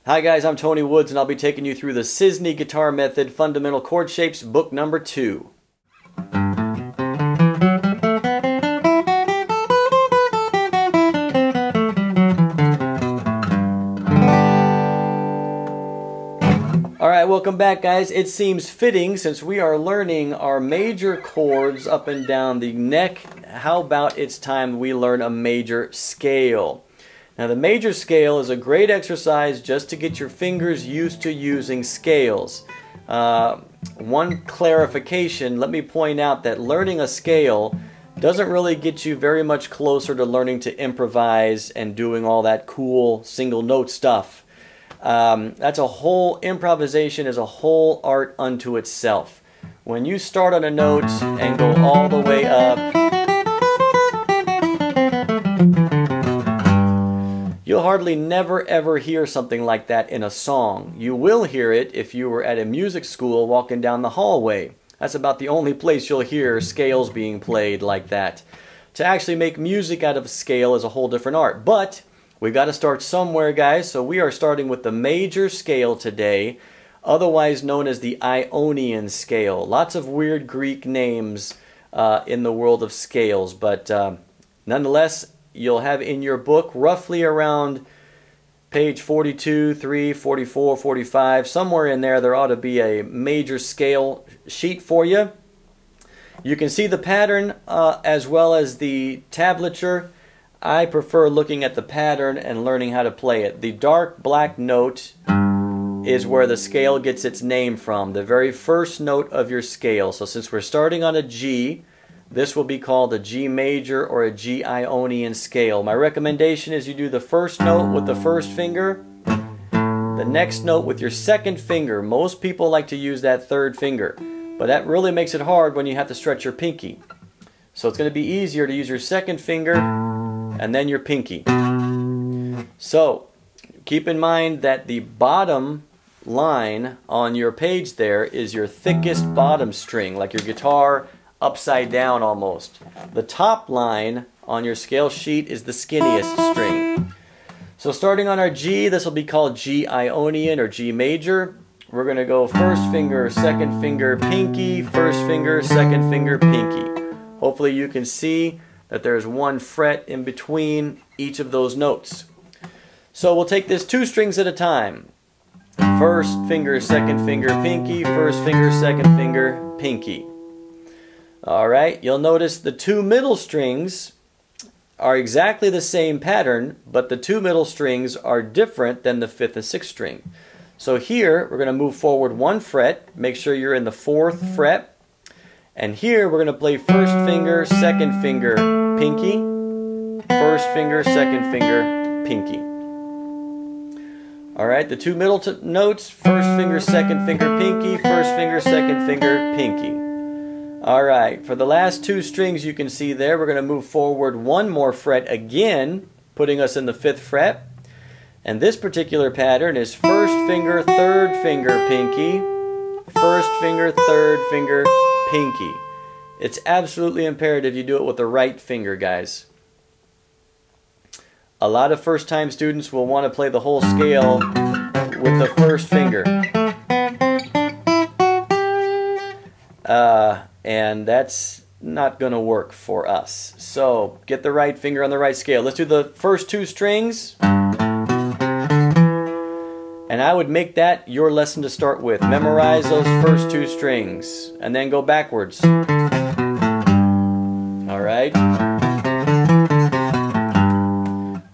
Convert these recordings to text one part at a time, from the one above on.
Hi guys, I'm Tony Woods and I'll be taking you through the SISNI Guitar Method Fundamental Chord Shapes, book number 2. Alright, welcome back guys. It seems fitting since we are learning our major chords up and down the neck. How about it's time we learn a major scale? Now the major scale is a great exercise just to get your fingers used to using scales. One clarification, let me point out that learning a scale doesn't really get you very much closer to learning to improvise and doing all that cool single note stuff. Improvisation is a whole art unto itself. When you start on a note and go all the way up, you'll hardly never ever hear something like that in a song. You will hear it if you were at a music school walking down the hallway. That's about the only place you'll hear scales being played like that. To actually make music out of a scale is a whole different art. But we've got to start somewhere, guys. So we are starting with the major scale today, otherwise known as the Ionian Scale. Lots of weird Greek names in the world of scales, but nonetheless, you'll have in your book roughly around page 42, 3, 44, 45, somewhere in there ought to be a major scale sheet for you. You can see the pattern as well as the tablature. I prefer looking at the pattern and learning how to play it. The dark black note is where the scale gets its name from, the very first note of your scale. So since we're starting on a G, this will be called a G major or a G Ionian scale. My recommendation is you do the first note with the first finger, the next note with your second finger. Most people like to use that third finger, but that really makes it hard when you have to stretch your pinky. So it's going to be easier to use your second finger and then your pinky. So keep in mind that the bottom line on your page there is your thickest bottom string, like your guitar upside down almost. The top line on your scale sheet is the skinniest string. So starting on our G, this will be called G Ionian or G major. We're going to go first finger, second finger, pinky, first finger, second finger, pinky. Hopefully you can see that there's one fret in between each of those notes. So we'll take this 2 strings at a time. First finger, second finger, pinky, first finger, second finger, pinky. Alright, you'll notice the 2 middle strings are exactly the same pattern, but the 2 middle strings are different than the 5th and 6th string. So here, we're going to move forward 1 fret, make sure you're in the 4th fret, and here we're going to play first finger, second finger, pinky, first finger, second finger, pinky. Alright, the 2 middle notes, first finger, second finger, pinky, first finger, second finger, pinky. Alright, for the last 2 strings you can see there, we're going to move forward 1 more fret again, putting us in the 5th fret. And this particular pattern is first finger, third finger, pinky, first finger, third finger, pinky. It's absolutely imperative you do it with the right finger, guys. A lot of first-time students will want to play the whole scale with the first finger. And that's not going to work for us. So get the right finger on the right scale. Let's do the first 2 strings. And I would make that your lesson to start with. Memorize those first 2 strings and then go backwards. Alright.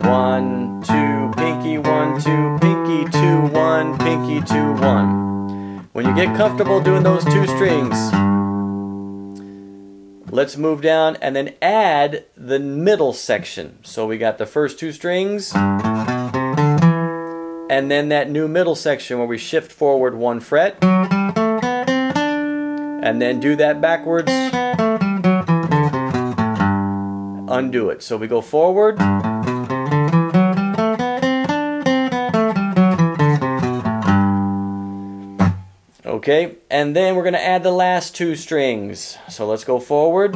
1, 2, pinky, 1, 2, pinky, 2, 1, pinky, 2, 1. When you get comfortable doing those 2 strings, let's move down and then add the middle section. So we got the first 2 strings and then that new middle section where we shift forward 1 fret and then do that backwards, undo it. So we go forward, okay, and then we're going to add the last 2 strings. So let's go forward,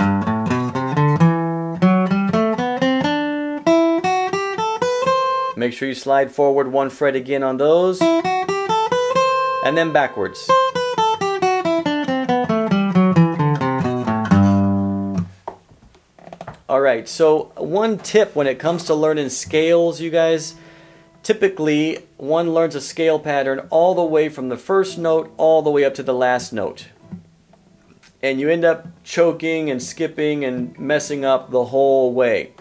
make make sure you slide forward 1 fret again on those, and then backwards. Alright, so one tip when it comes to learning scales, you guys, typically one learns a scale pattern all the way from the first note all the way up to the last note. And you end up choking and skipping and messing up the whole way.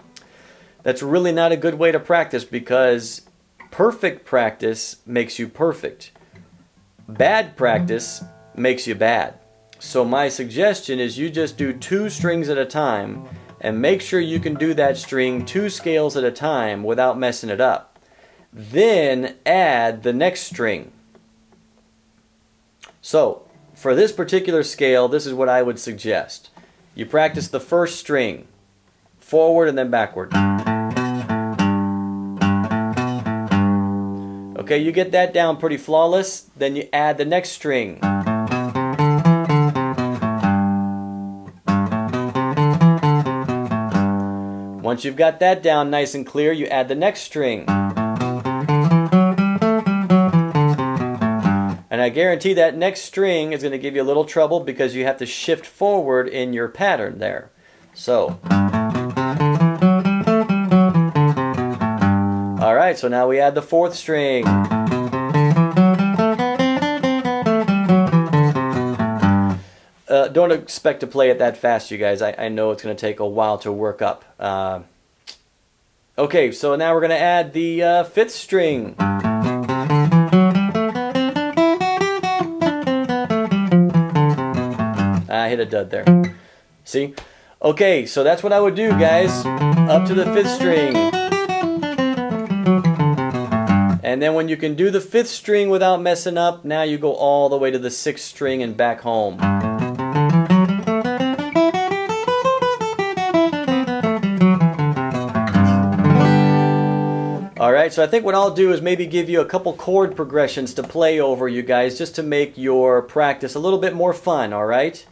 That's really not a good way to practice, because perfect practice makes you perfect. Bad practice makes you bad. So my suggestion is you just do 2 strings at a time, and make sure you can do that string 2 scales at a time without messing it up. Then add the next string. So for this particular scale, this is what I would suggest. You practice the first string, forward and then backward. Okay, you get that down pretty flawless, then you add the next string. Once you've got that down nice and clear, you add the next string. And I guarantee that next string is going to give you a little trouble because you have to shift forward in your pattern there. So, alright, so now we add the 4th string. Don't expect to play it that fast, you guys. I know it's going to take a while to work up. Okay, so now we're going to add the 5th string. I hit a dud there. See? Okay, so that's what I would do, guys. Up to the 5th string. And then when you can do the 5th string without messing up, now you go all the way to the 6th string and back home. Alright, so I think what I'll do is maybe give you a couple chord progressions to play over, you guys, just to make your practice a little bit more fun, alright?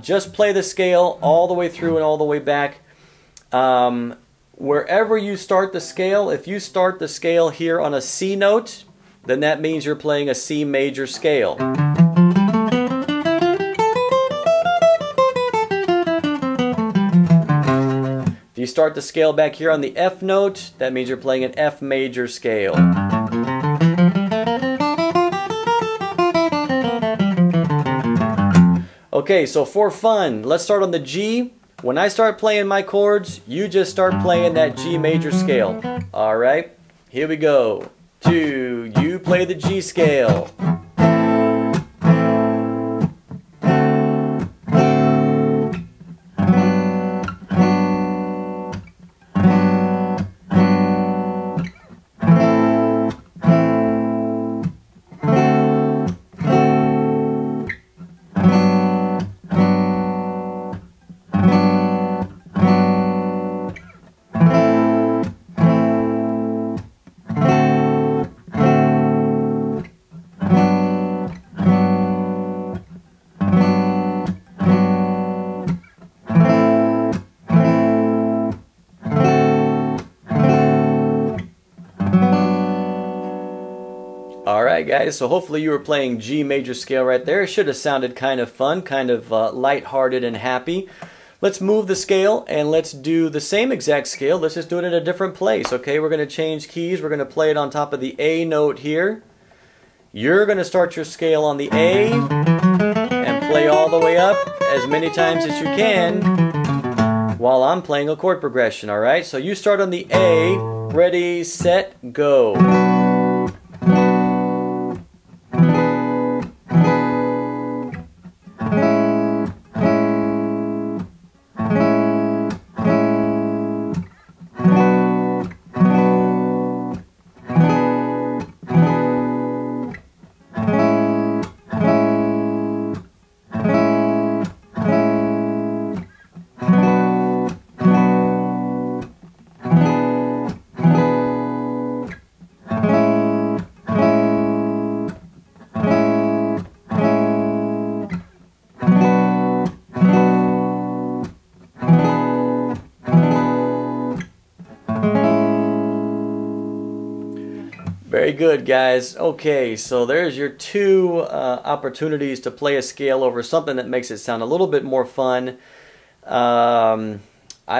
Just play the scale all the way through and all the way back. Wherever you start the scale, if you start the scale here on a C note, then that means you're playing a C major scale. If you start the scale back here on the F note, that means you're playing an F major scale. Okay, so for fun, let's start on the G. When I start playing my chords, you just start playing that G major scale. Alright, here we go. 2, you play the G scale. Alright guys, so hopefully you were playing G major scale right there. It should have sounded kind of fun, kind of lighthearted and happy. Let's move the scale and let's do the same exact scale. Let's just do it in a different place, okay? We're going to change keys. We're going to play it on top of the A note here. You're going to start your scale on the A and play all the way up as many times as you can while I'm playing a chord progression, alright? So you start on the A, ready, set, go. Very good, guys. Okay, so there's your two opportunities to play a scale over something that makes it sound a little bit more fun. I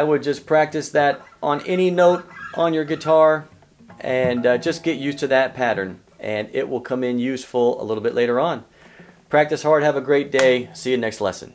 would just practice that on any note on your guitar and just get used to that pattern, and it will come in useful a little bit later on. Practice hard. Have a great day. See you next lesson.